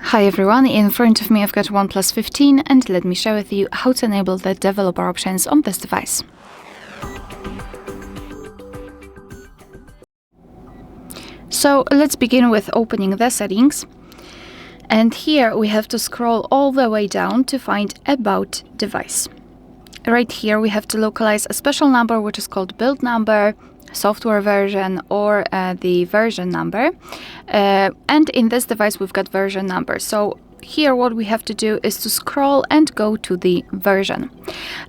Hi everyone, in front of me I've got OnePlus 15 and let me share with you how to enable the developer options on this device. So let's begin with opening the settings, and here we have to scroll all the way down to find About Device. Right here we have to localize a special number which is called build number, software version, or the version number, and in this device we've got version number. So here what we have to do is to scroll and go to the version.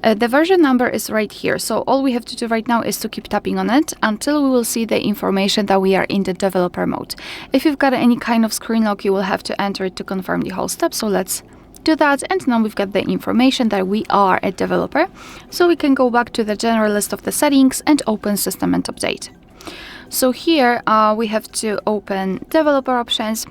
The version number is right here, so all we have to do right now is to keep tapping on it until we will see the information that we are in the developer mode. If you've got any kind of screen lock, you will have to enter it to confirm the whole step, so let's do that. And now we've got the information that we are a developer, so we can go back to the general list of the settings and open System and Update. So here we have to open developer options,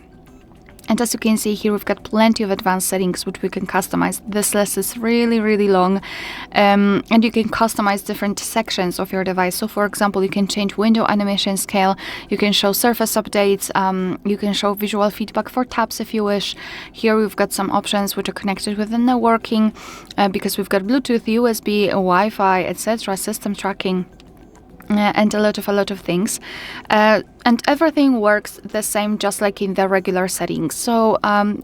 and as you can see here we've got plenty of advanced settings which we can customize. This list is really long, and you can customize different sections of your device. So for example, you can change window animation scale, you can show surface updates, you can show visual feedback for tabs if you wish. Here we've got some options which are connected with the networking, because we've got Bluetooth, USB, Wi-Fi, etc., system tracking, and a lot of things, and everything works the same just like in the regular settings. So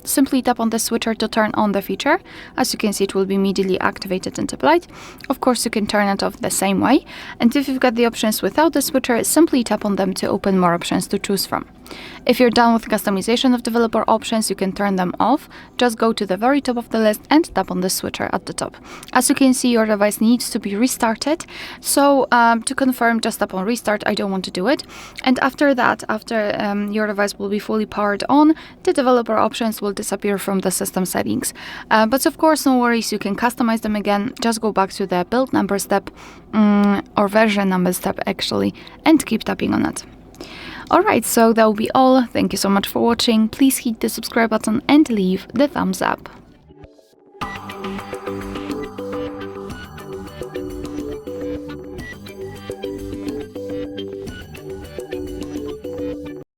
simply tap on the switcher to turn on the feature. As you can see, it will be immediately activated and applied. Of course, you can turn it off the same way, and if you've got the options without the switcher, simply tap on them to open more options to choose from. If you're done with customization of developer options, you can turn them off. Just go to the very top of the list and tap on the switcher at the top. As you can see, your device needs to be restarted, so to confirm, just tap on restart. I don't want to do it. And after that, your device will be fully powered on, the developer options will disappear from the system settings. But of course, no worries, you can customize them again. Just go back to the build number step, or version number step actually, and keep tapping on it. Alright, so that will be all. Thank you so much for watching. Please hit the subscribe button and leave the thumbs up.